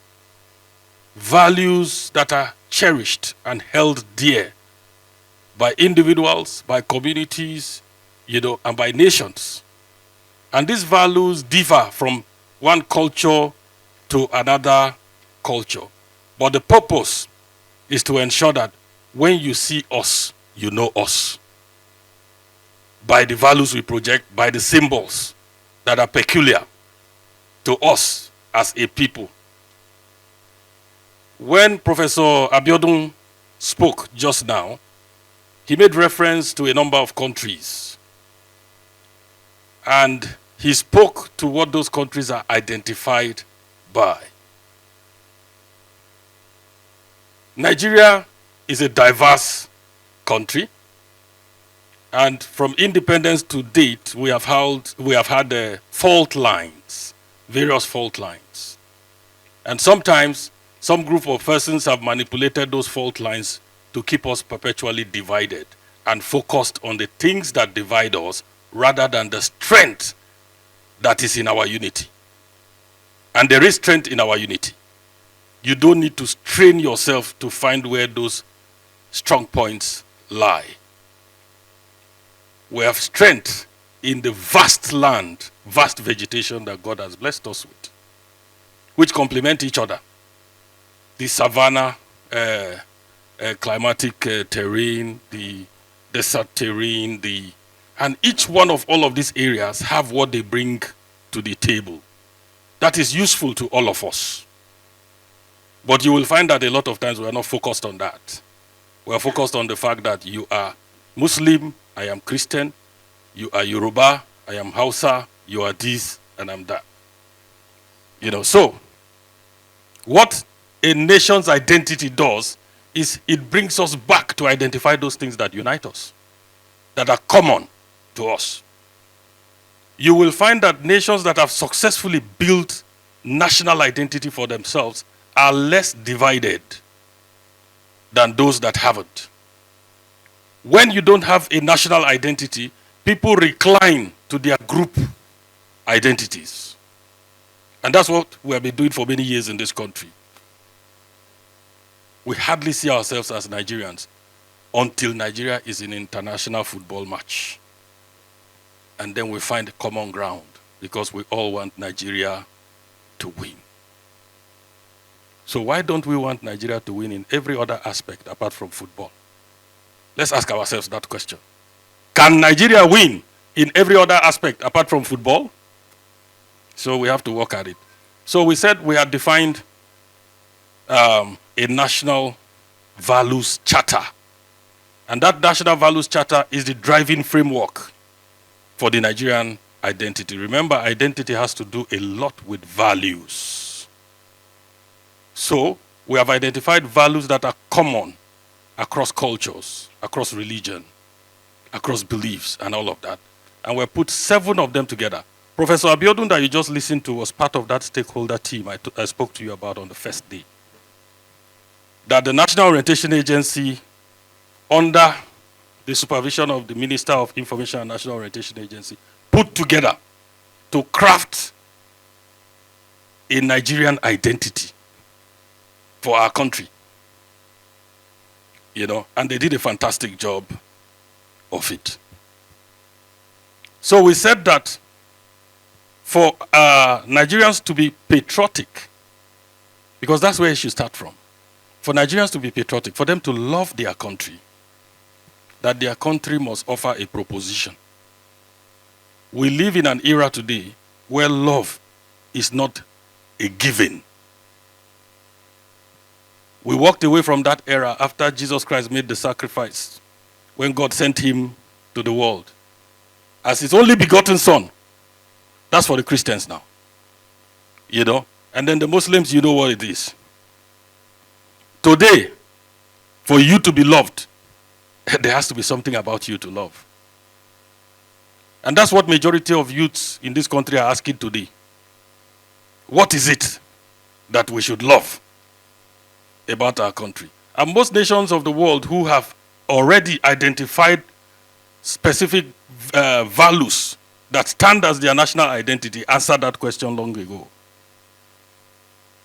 Values that are cherished and held dear by individuals, by communities, you know, and by nations. And these values differ from one culture to another culture. But the purpose is to ensure that when you see us, you know us. By the values we project, by the symbols that are peculiar to us as a people. When Professor Abiodun spoke just now, he made reference to a number of countries. And he spoke to what those countries are identified by. Nigeria is a diverse country. And from independence to date, we have had fault lines, various fault lines. And sometimes, some group of persons have manipulated those fault lines to keep us perpetually divided and focused on the things that divide us rather than the strength that is in our unity. And there is strength in our unity. You don't need to strain yourself to find where those strong points lie. We have strength in the vast land, vast vegetation that God has blessed us with, which complement each other. The savanna, climatic terrain, the desert terrain, and each one of all of these areas have what they bring to the table. That is useful to all of us. But you will find that a lot of times we are not focused on that. We are focused on the fact that you are Muslim, I am Christian, you are Yoruba, I am Hausa, you are this, and I'm that. You know, so what a nation's identity does is it brings us back to identify those things that unite us, that are common to us. You will find that nations that have successfully built national identity for themselves are less divided than those that haven't. When you don't have a national identity, people recline to their group identities. And that's what we have been doing for many years in this country. We hardly see ourselves as Nigerians until Nigeria is in an international football match. And then we find common ground because we all want Nigeria to win. So why don't we want Nigeria to win in every other aspect apart from football? Let's ask ourselves that question. Can Nigeria win in every other aspect apart from football? So we have to work at it. So we said we had defined a national values charter. And that national values charter is the driving framework for the Nigerian identity. Remember, identity has to do a lot with values. So we have identified values that are common across cultures, across religion, across beliefs, and all of that. And we put 7 of them together. Professor Abiodun that you just listened to was part of that stakeholder team I spoke to you about on the first day. That the National Orientation Agency, under the supervision of the Minister of Information and National Orientation Agency, put together to craft a Nigerian identity for our country. You know, and they did a fantastic job of it. So we said that for Nigerians to be patriotic, because that's where it should start from. For Nigerians to be patriotic, for them to love their country, that their country must offer a proposition. We live in an era today where love is not a given. We walked away from that era after Jesus Christ made the sacrifice, when God sent him to the world as his only begotten son. That's for the Christians now. You know? And then the Muslims, you know what it is. Today, for you to be loved, there has to be something about you to love. And that's what majority of youths in this country are asking today. What is it that we should love about our country? And most nations of the world who have already identified specific values that stand as their national identity answered that question long ago.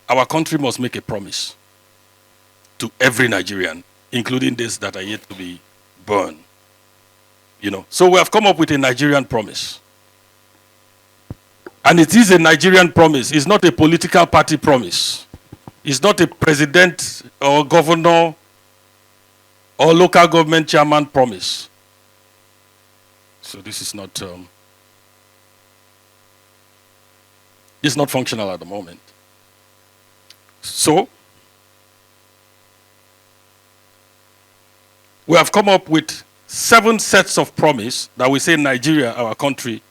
Our country must make a promise to every Nigerian, including these that are yet to be born. You know, so we have come up with a Nigerian promise. And it is a Nigerian promise. It's not a political party promise. It's not a president or governor or local government chairman promise. So this is not functional at the moment. So we have come up with 7 sets of promise that we say Nigeria, our country,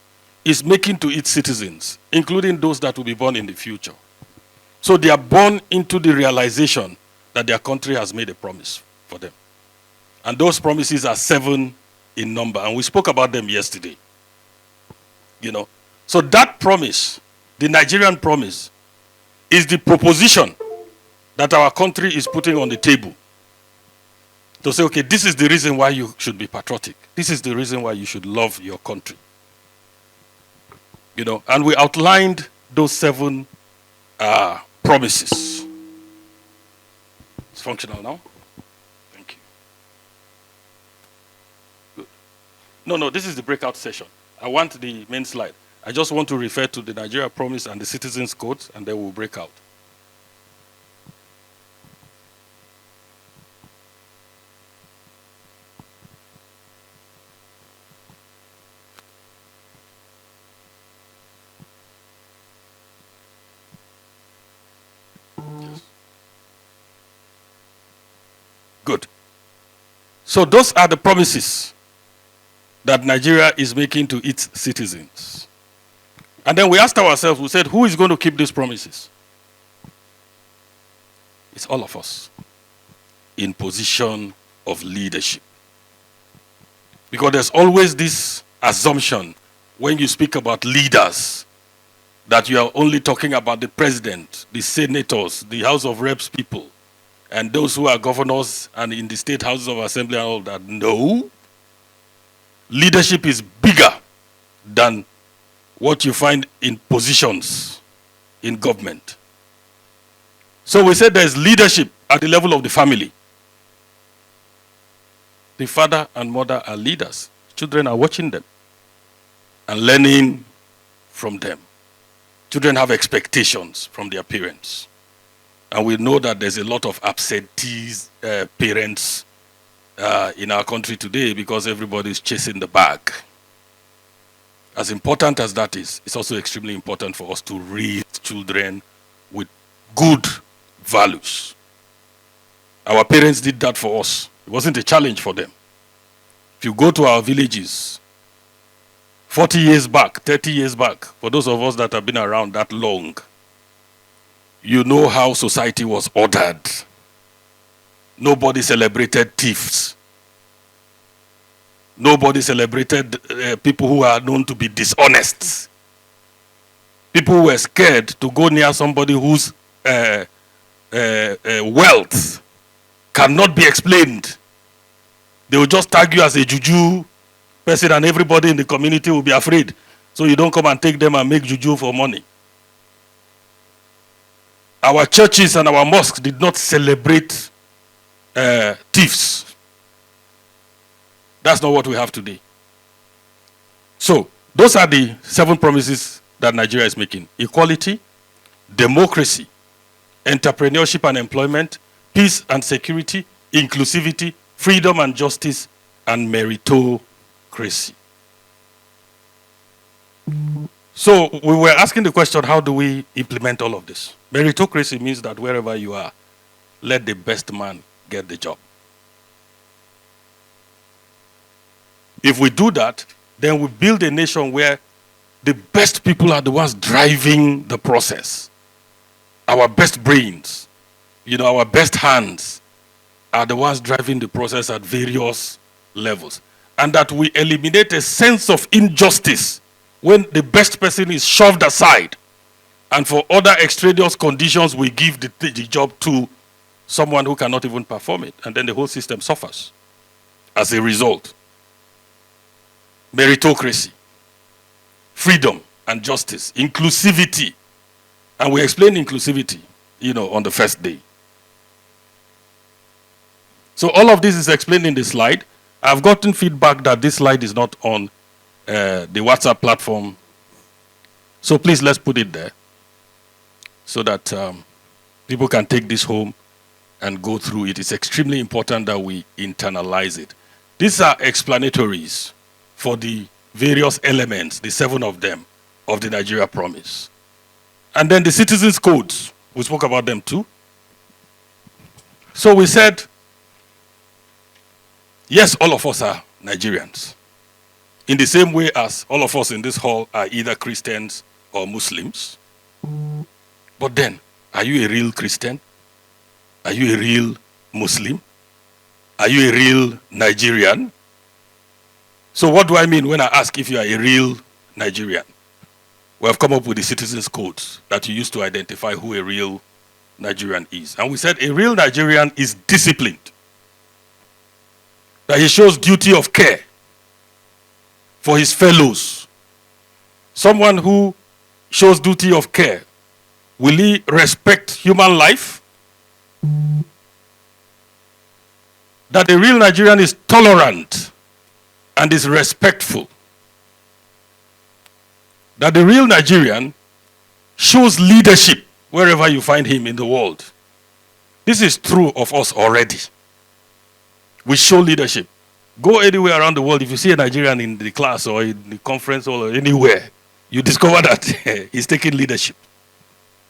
is making to its citizens, including those that will be born in the future. So they are born into the realization that their country has made a promise for them. And those promises are 7 in number, and we spoke about them yesterday. You know, so that promise, the Nigerian promise, is the proposition that our country is putting on the table to say, okay, this is the reason why you should be patriotic. This is the reason why you should love your country. You know, and we outlined those 7 promises. It's functional now. Thank you. Good. No, this is the breakout session. I want the main slide. I just want to refer to the Nigeria Promise and the Citizens Code, and then we'll break out. Good. So those are the promises that Nigeria is making to its citizens. And then we asked ourselves, we said, who is going to keep these promises? It's all of us in position of leadership. Because there's always this assumption when you speak about leaders that you are only talking about the president, the senators, the House of Reps people, and those who are governors and in the state houses of assembly and all that. No. Leadership is bigger than what you find in positions in government. So we said there's leadership at the level of the family. The father and mother are leaders. Children are watching them and learning from them. Children have expectations from their parents. And we know that there's a lot of absentee parents in our country today because everybody is chasing the bag. As important as that is, it's also extremely important for us to raise children with good values. Our parents did that for us. It wasn't a challenge for them. If you go to our villages, 40 years back, 30 years back, for those of us that have been around that long, you know how society was ordered. Nobody celebrated thieves. Nobody celebrated people who are known to be dishonest. People were scared to go near somebody whose wealth cannot be explained. They will just tag you as a juju person and everybody in the community will be afraid. So you don't come and take them and make juju for money. Our churches and our mosques did not celebrate thieves. That's not what we have today. So Those are the 7 promises that Nigeria is making: equality, democracy, entrepreneurship and employment, peace and security, inclusivity, freedom and justice, and meritocracy. So we were asking the question, how do we implement all of this? Meritocracy means that wherever you are, let the best man get the job. If we do that, then we build a nation where the best people are the ones driving the process. Our best brains, our best hands are the ones driving the process at various levels. And that we eliminate a sense of injustice when the best person is shoved aside, and for other extraneous conditions we give the job to someone who cannot even perform it, and then the whole system suffers as a result. Meritocracy, freedom and justice, inclusivity. And we explained inclusivity, on the first day. So all of this is explained in the slide. I've gotten feedback that this slide is not on the WhatsApp platform. So please, let's put it there so that people can take this home and go through it. It's extremely important that we internalize it. These are explanatories for the various elements, the 7 of them, of the Nigeria Promise. And then the citizens' codes, we spoke about them too. So we said, yes, all of us are Nigerians, in the same way as all of us in this hall are either Christians or Muslims. But then, are you a real Christian? Are you a real Muslim? Are you a real Nigerian? So what do I mean when I ask if you are a real Nigerian? We have come up with the citizens' codes that you use to identify who a real Nigerian is. And we said a real Nigerian is disciplined, that he shows duty of care for his fellows. Someone who shows duty of care, will he respect human life? That a real Nigerian is tolerant and is respectful. That the real Nigerian shows leadership wherever you find him in the world. This is true of us already. We show leadership. Go anywhere around the world, if you see a Nigerian in the class or in the conference or anywhere, you discover that he's taking leadership.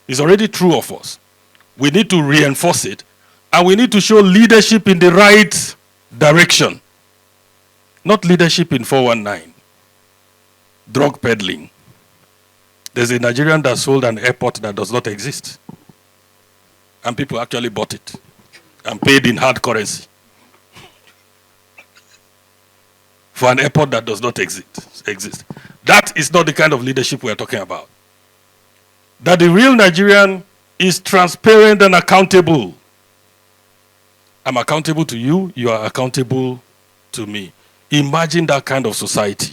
It's already true of us. We need to reinforce it, and we need to show leadership in the right direction. Not leadership in 419. Drug peddling. There's a Nigerian that sold an airport that does not exist. And people actually bought it and paid in hard currency for an airport that does not exist. That is not the kind of leadership we are talking about. That the real Nigerian is transparent and accountable. I'm accountable to you, you are accountable to me. Imagine that kind of society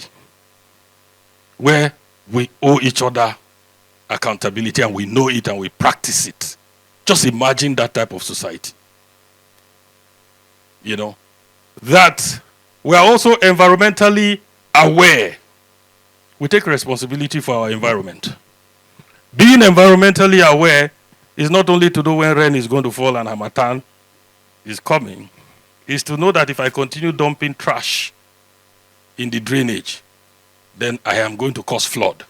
where we owe each other accountability and we know it and we practice it. Just imagine that type of society. That we are also environmentally aware. We take responsibility for our environment. Being environmentally aware is not only to know when rain is going to fall and Harmattan is coming, is to know that if I continue dumping trash in the drainage, then I am going to cause flood.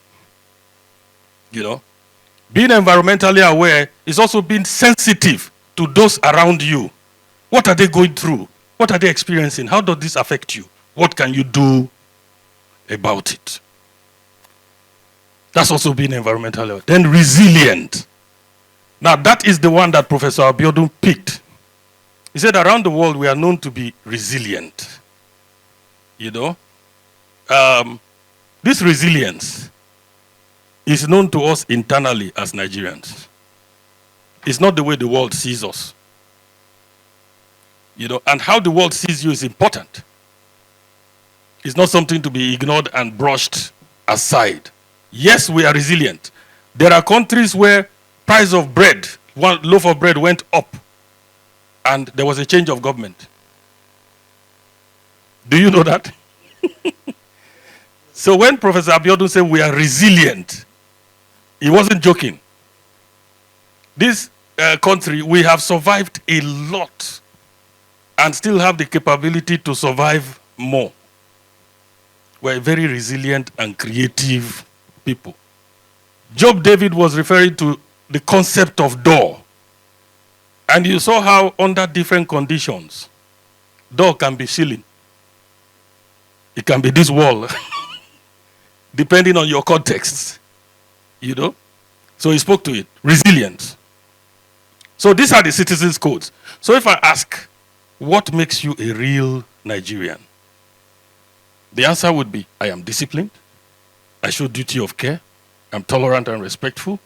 Being environmentally aware is also being sensitive to those around you. What are they going through? What are they experiencing? How does this affect you? What can you do about it? That's also being environmentally aware. Then resilient. Now that is the one that Professor Abiodun picked. He said around the world we are known to be resilient. This resilience is known to us internally as Nigerians. It's not the way the world sees us. And how the world sees you is important. It's not something to be ignored and brushed aside. Yes, we are resilient. There are countries where price of bread, one loaf of bread went up and there was a change of government. Do you know that? So when Professor Abiodun said we are resilient, he wasn't joking. This country, we have survived a lot and still have the capability to survive more. We're a very resilient and creative people. Job David was referring to the concept of door. And you saw how under different conditions, door can be ceiling. It can be this wall, depending on your context. You know? So he spoke to it. Resilience. So these are the citizens' codes. So if I ask, what makes you a real Nigerian? The answer would be, I am disciplined. I show duty of care. I'm tolerant and respectful.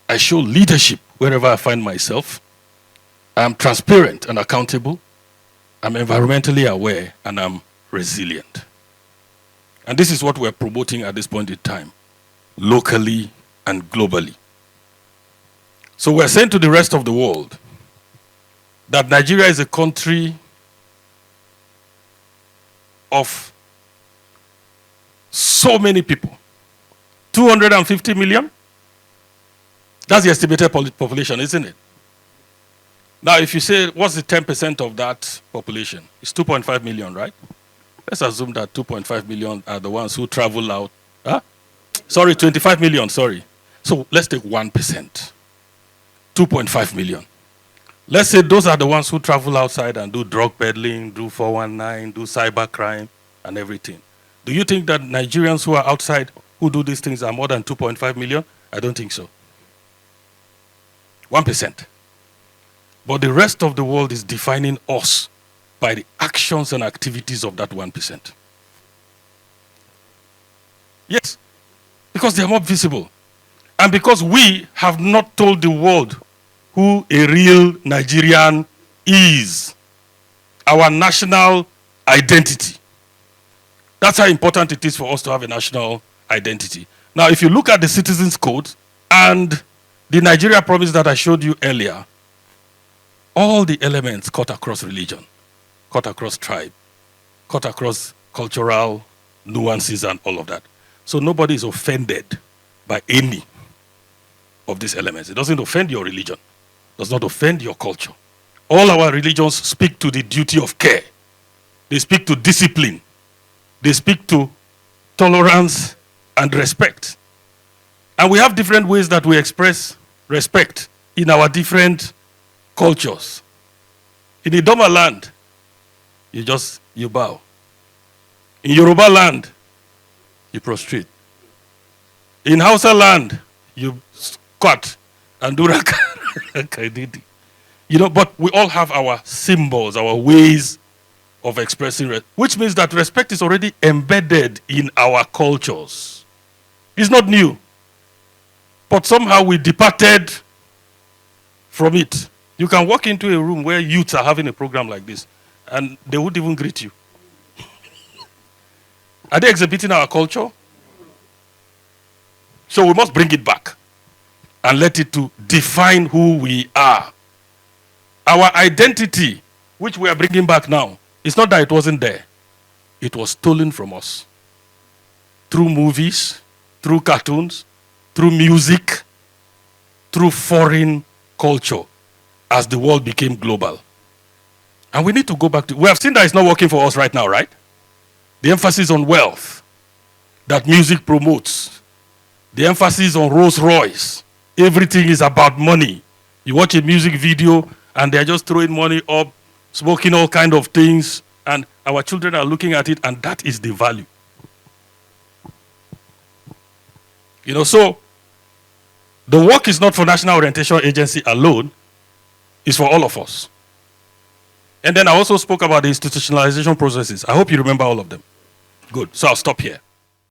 I show leadership wherever I find myself. I'm transparent and accountable. I'm environmentally aware, and I'm resilient. And this is what we're promoting at this point in time, locally and globally. So we're saying to the rest of the world that Nigeria is a country of so many people. 250 million? That's the estimated population, isn't it? Now, if you say, what's the 10% of that population? It's 2.5 million, right? Let's assume that 2.5 million are the ones who travel out. Huh? Sorry, 25 million, sorry. So let's take 1%. 2.5 million. Let's say those are the ones who travel outside and do drug peddling, do 419, do cyber crime, and everything. Do you think that Nigerians who are outside who do these things are more than 2.5 million? I don't think so. 1%. But the rest of the world is defining us by the actions and activities of that 1%. Yes, because they are more visible. And because we have not told the world who a real Nigerian is, our national identity. That's how important it is for us to have a national identity. Now, if you look at the Citizens Code and the Nigeria Promise that I showed you earlier, all the elements cut across religion, cut across tribe, cut across cultural nuances and all of that. So nobody is offended by any of these elements. It doesn't offend your religion, does not offend your culture. All our religions speak to the duty of care. They speak to discipline. They speak to tolerance and respect. And we have different ways that we express respect in our different cultures. In Idoma land, you bow. In Yoruba land, you prostrate. In Hausa land, you squat and do rakadidi. You know, but we all have our symbols, our ways of expressing respect, which means that respect is already embedded in our cultures. It's not new. But somehow we departed from it. You can walk into a room where youths are having a program like this, and they wouldn't even greet you. Are they exhibiting our culture? So we must bring it back and let it to define who we are. Our identity, which we are bringing back now, it's not that it wasn't there. It was stolen from us. Through movies, through cartoons, through music, through foreign culture, as the world became global. And we need to go back to, we have seen that it's not working for us right now, right? The emphasis on wealth that music promotes. The emphasis on Rolls Royce. Everything is about money. You watch a music video and they're just throwing money up, smoking all kinds of things, and our children are looking at it, and that is the value. You know, so the work is not for National Orientation Agency alone, it's for all of us. And then I also spoke about the institutionalization processes. I hope you remember all of them. Good, so I'll stop here.